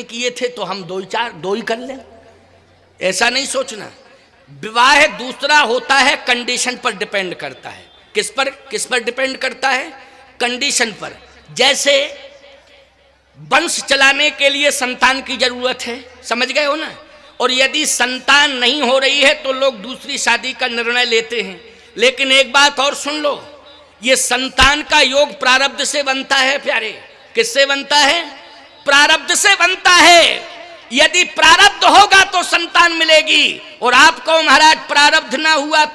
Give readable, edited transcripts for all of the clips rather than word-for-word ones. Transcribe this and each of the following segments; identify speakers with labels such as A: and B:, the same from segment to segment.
A: किए थे तो हम दो ही कर लें, ऐसा नहीं सोचना। विवाह दूसरा होता है, कंडीशन पर डिपेंड करता है। किस पर डिपेंड करता है? कंडीशन पर। जैसे वंश चलाने के लिए संतान की जरूरत है, समझ गए हो ना, और यदि संतान नहीं हो रही है तो लोग दूसरी शादी का निर्णय लेते हैं। लेकिन एक बात और सुन लो, ये संतान का योग प्रारब्ध से बनता है प्यारे। किससे बनता है? प्रारब्ध से बनता है। यदि प्रारब्ध होगा तो संतान मिलेगी, और आपको महाराज प्रारब्ध ना हुआ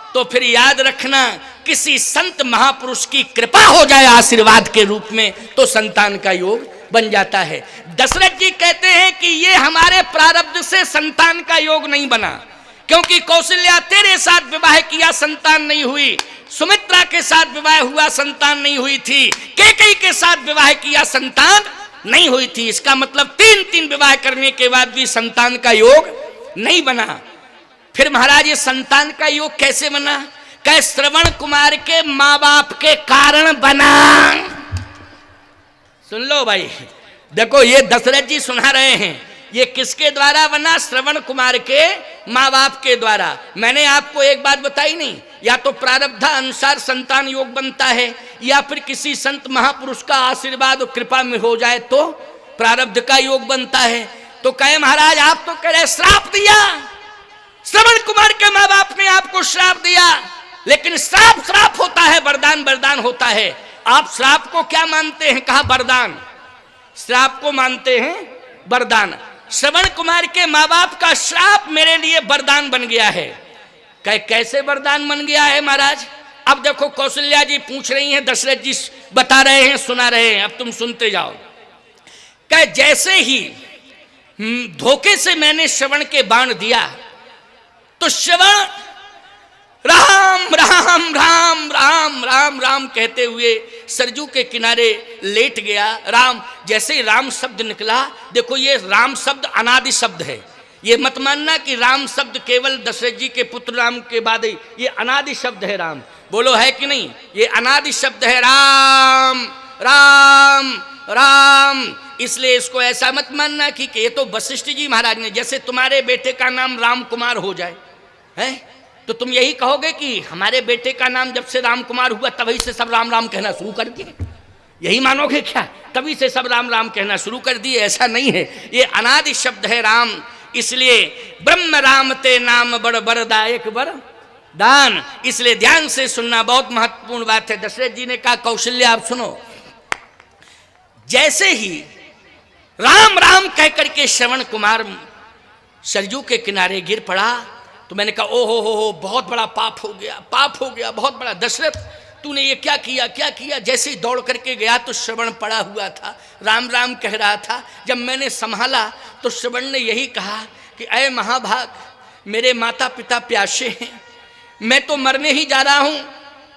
A: तो फिर याद रखना, किसी संत महापुरुष की कृपा हो जाए आशीर्वाद के रूप में तो संतान का योग बन जाता है। दशरथ जी कहते हैं कि ये हमारे प्रारब्ध से संतान का योग नहीं बना, क्योंकि कौशल्या तेरे साथ विवाह किया, संतान नहीं हुई। सुमित्रा के साथ विवाह हुआ, संतान नहीं हुई थी। कैकेयी के साथ विवाह किया, संतान नहीं हुई थी। इसका मतलब 3 विवाह करने के बाद भी संतान का योग नहीं बना। फिर महाराज ये संतान का योग कैसे बना? कह श्रवण कुमार के माँ बाप के कारण बना। सुन लो भाई, देखो ये दशरथ जी सुना रहे हैं, ये किसके द्वारा बना? श्रवण कुमार के माँ बाप के द्वारा। मैंने आपको एक बात बताई नहीं, या तो प्रारब्धा अनुसार संतान योग बनता है, या फिर किसी संत महापुरुष का आशीर्वाद और कृपा में हो जाए तो प्रारब्ध का योग बनता है। तो कहे महाराज आप तो कह रहे श्राप दिया, श्रवण कुमार के माँ बाप ने आपको श्राप दिया, लेकिन श्राप होता है, वरदान होता है। आप श्राप को क्या मानते हैं? कहा वरदान। श्राप को मानते हैं वरदान। श्रवण कुमार के माँ बाप का श्राप मेरे लिए वरदान बन गया है। कैसे वरदान बन गया है महाराज? अब देखो कौशल्या जी पूछ रही हैं, दशरथ जी बता रहे हैं, सुना रहे हैं, अब तुम सुनते जाओ। जैसे ही धोखे से मैंने श्रवण के बाण दिया तो श्रवण राम राम राम राम राम राम कहते हुए सरजू के किनारे लेट गया। राम, जैसे ही राम शब्द निकला, देखो ये राम शब्द अनादि शब्द है, ये मत मानना कि राम शब्द केवल दशरथ जी के पुत्र राम के बाद, ये अनादि शब्द है। राम बोलो है कि नहीं? ये अनादि शब्द है, राम राम राम। इसलिए इसको ऐसा मत मानना कि ये तो वशिष्ठ जी महाराज ने, जैसे तुम्हारे बेटे का नाम राम कुमार हो जाए है तो तुम यही कहोगे कि हमारे बेटे का नाम जब से राम कुमार हुआ तभी से सब राम राम कहना शुरू कर दिए, यही मानोगे क्या? तभी से सब राम राम कहना शुरू कर दिए? ऐसा नहीं है, ये अनादि शब्द है राम। इसलिए ब्रह्म राम ते नाम बड़ बरदायक बर दान। इसलिए ध्यान से सुनना, बहुत महत्वपूर्ण बात है। दशरथ जी ने कहा कौशल्या आप सुनो। जैसे ही राम राम कह करके श्रवण कुमार सरजू के किनारे गिर पड़ा तो मैंने कहा ओ हो बहुत बड़ा पाप हो गया, बहुत बड़ा। दशरथ तूने ये क्या किया? जैसे ही दौड़ करके गया तो श्रवण पड़ा हुआ था, राम राम कह रहा था। जब मैंने संभाला तो श्रवण ने यही कहा कि अय महाभाग, मेरे माता पिता प्यासे हैं, मैं तो मरने ही जा रहा हूँ,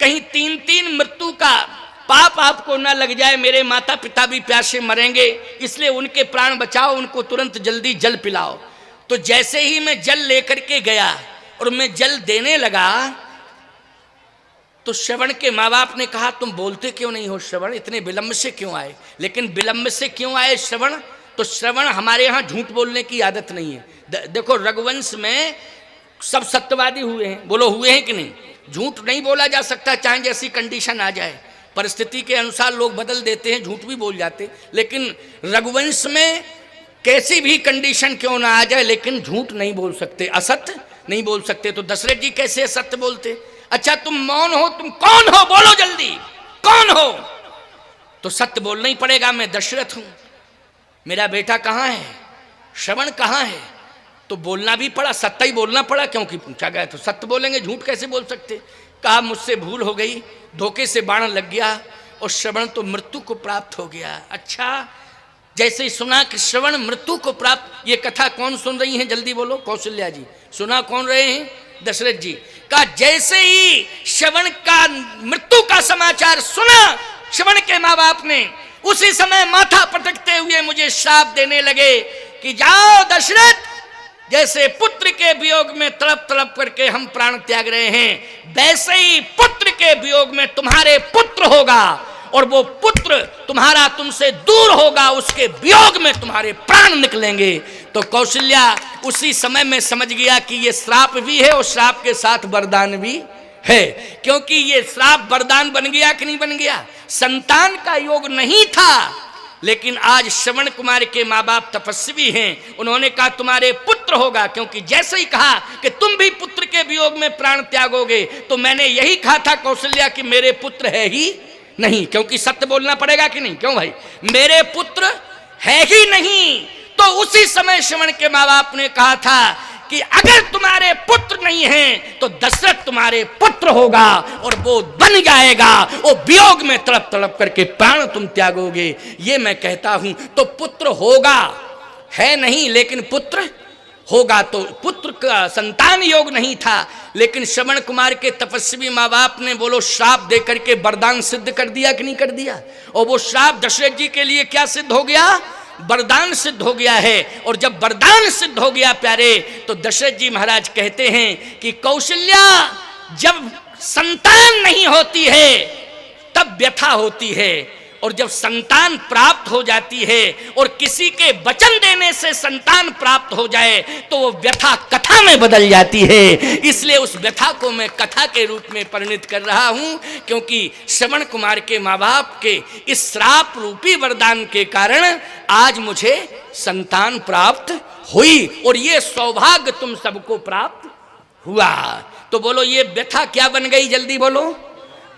A: कहीं 3 मृत्यु का पाप आपको ना लग जाए, मेरे माता पिता भी प्यासे मरेंगे, इसलिए उनके प्राण बचाओ, उनको तुरंत जल्दी जल पिलाओ। तो जैसे ही मैं जल लेकर के गया और मैं जल देने लगा तो श्रवण के माँ बाप ने कहा तुम बोलते क्यों नहीं हो श्रवण, इतने विलंब से क्यों आए? लेकिन विलंब से क्यों आए श्रवण? तो श्रवण, हमारे यहाँ झूठ बोलने की आदत नहीं है। देखो रघुवंश में सब सत्यवादी हुए हैं, बोलो हुए हैं कि नहीं? झूठ नहीं बोला जा सकता, चाहे जैसी कंडीशन आ जाए, परिस्थिति के अनुसार लोग बदल देते हैं, झूठ भी बोल जाते। लेकिन रघुवंश में कैसी भी कंडीशन क्यों ना आ जाए, लेकिन झूठ नहीं बोल सकते, असत्य नहीं बोल सकते। तो दशरथ जी कैसे सत्य बोलते? अच्छा तुम मौन हो, तुम कौन हो? बोलो जल्दी, कौन हो? तो सत्य बोलना ही पड़ेगा, मैं दशरथ हूं, मेरा बेटा कहाँ है, श्रवण कहाँ है? तो बोलना भी पड़ा, सत्य ही बोलना पड़ा, क्योंकि पूछा गया तो सत्य बोलेंगे, झूठ कैसे बोल सकते? कहा मुझसे भूल हो गई, धोखे से बाण लग गया और श्रवण तो मृत्यु को प्राप्त हो गया। अच्छा, जैसे ही सुना कि श्रवण मृत्यु को प्राप्त, ये कथा कौन सुन रही हैं जल्दी बोलो? कौशल्या जी। सुना कौन रहे हैं? दशरथ जी। का जैसे ही श्रवण का मृत्यु का समाचार सुना श्रवण के माँ बाप ने, उसी समय माथा पटकते हुए मुझे श्राप देने लगे कि जाओ दशरथ, जैसे पुत्र के वियोग में तड़प तड़प करके हम प्राण त्याग रहे हैं, वैसे ही पुत्र के वियोग में तुम्हारे पुत्र होगा और वो पुत्र तुम्हारा तुमसे दूर होगा, उसके वियोग में तुम्हारे प्राण निकलेंगे। तो कौशल्या उसी समय में समझ गया कि ये श्राप भी है और श्राप के साथ वरदान भी है, क्योंकि ये श्राप वरदान बन गया कि नहीं बन गया। संतान का योग नहीं था, लेकिन आज श्रवण कुमार के माँ बाप तपस्वी हैं, उन्होंने कहा तुम्हारे पुत्र होगा, क्योंकि जैसे ही कहा कि तुम भी पुत्र के वियोग में प्राण त्यागोगे, तो मैंने यही कहा था कौशल्या कि मेरे पुत्र है ही नहीं, क्योंकि सत्य बोलना पड़ेगा कि नहीं, क्यों भाई, मेरे पुत्र है ही नहीं। तो उसी समय श्रवण के माँ बाप ने कहा था कि अगर तुम्हारे पुत्र नहीं हैं तो दशरथ तुम्हारे पुत्र होगा और वो बन जाएगा, वो वियोग में तड़प तड़प करके प्राण तुम त्यागोगे। ये मैं कहता हूं, तो पुत्र होगा, है नहीं लेकिन पुत्र होगा। तो पुत्र का संतान योग नहीं था, लेकिन श्रवण कुमार के तपस्वी माँ बाप ने बोलो श्राप दे करके वरदान सिद्ध कर दिया कि नहीं कर दिया। और वो श्राप दशरथ जी के लिए क्या सिद्ध हो गया, वरदान सिद्ध हो गया है। और जब वरदान सिद्ध हो गया प्यारे, तो दशरथ जी महाराज कहते हैं कि कौशल्या जब संतान नहीं होती है तब व्यथा होती है, और जब संतान प्राप्त हो जाती है और किसी के वचन देने से संतान प्राप्त हो जाए तो वो व्यथा कथा में बदल जाती है। इसलिए उस व्यथा को मैं कथा के रूप में परिणित कर रहा हूं, क्योंकि श्रवण कुमार के माँ बाप के इस श्राप रूपी वरदान के कारण आज मुझे संतान प्राप्त हुई, और ये सौभाग्य तुम सबको प्राप्त हुआ। तो बोलो ये व्यथा क्या बन गई, जल्दी बोलो,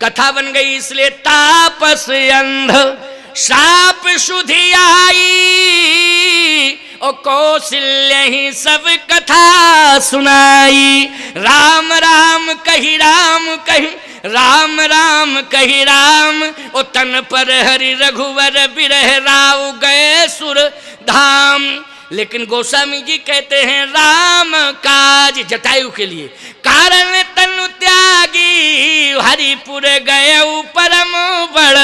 A: कथा बन गई। इसलिए तापस अंध शाप शुद्धि आई, और कौशल्य ही सब कथा सुनाई। राम राम कही राम कही, राम राम कही राम, ओ तन पर हरि रघुवर बिरह राव गए सुर धाम। लेकिन गोस्वामी जी कहते हैं राम काज जटायु के लिए कारण तनु त्यागी, हरिपुर गए परम बड़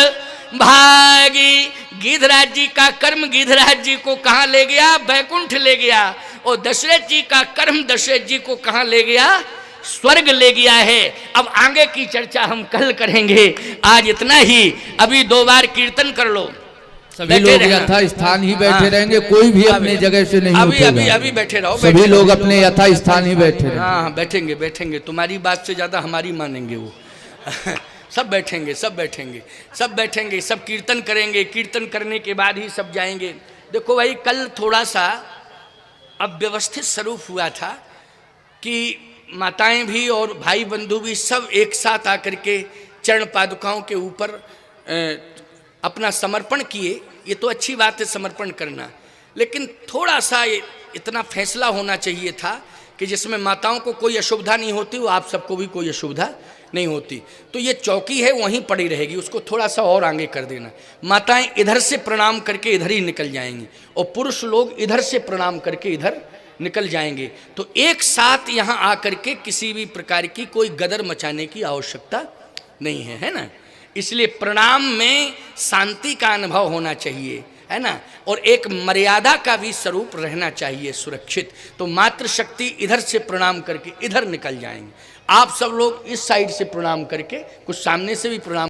A: भागी। गिधराज जी का कर्म गिधराज जी को कहाँ ले गया, बैकुंठ ले गया, और दशरथ जी का कर्म दशरथ जी को कहाँ ले गया, स्वर्ग ले गया है। अब आगे की चर्चा हम कल करेंगे, आज इतना ही। अभी 2 बार कीर्तन कर लो,
B: सभी लोग यथा स्थान ही बैठे रहेंगे, कोई भी अपनी जगह से नहीं उठेगा।
A: अभी बैठे रहो,
B: सभी लोग अपने यथा स्थान ही बैठे रहेंगे।
A: हाँ बैठेंगे बैठेंगे, तुम्हारी बात से ज्यादा हमारी मानेंगे वो सब बैठेंगे सब बैठेंगे सब बैठेंगे, सब कीर्तन करेंगे, कीर्तन करने के बाद ही सब जाएंगे। देखो भाई कल थोड़ा सा अव्यवस्थित स्वरूप हुआ था कि माताएं भी और भाई बंधु भी सब एक साथ आकर के चरण पादुकाओं के ऊपर अपना समर्पण किए। ये तो अच्छी बात है समर्पण करना, लेकिन थोड़ा सा इतना फैसला होना चाहिए था कि जिसमें माताओं को कोई असुविधा नहीं होती, वो आप सबको भी कोई असुविधा नहीं होती। तो ये चौकी है वहीं पड़ी रहेगी, उसको थोड़ा सा और आगे कर देना। माताएं इधर से प्रणाम करके इधर ही निकल जाएंगी और पुरुष लोग इधर से प्रणाम करके इधर निकल जाएंगे। तो एक साथ यहाँ आकर के किसी भी प्रकार की कोई गदर मचाने की आवश्यकता नहीं है, है ना। इसलिए प्रणाम में शांति का अनुभव होना चाहिए, है ना, और एक मर्यादा का भी स्वरूप रहना चाहिए सुरक्षित। तो मातृशक्ति इधर से प्रणाम करके इधर निकल जाएंगे, आप सब लोग इस साइड से प्रणाम करके कुछ सामने से भी प्रणाम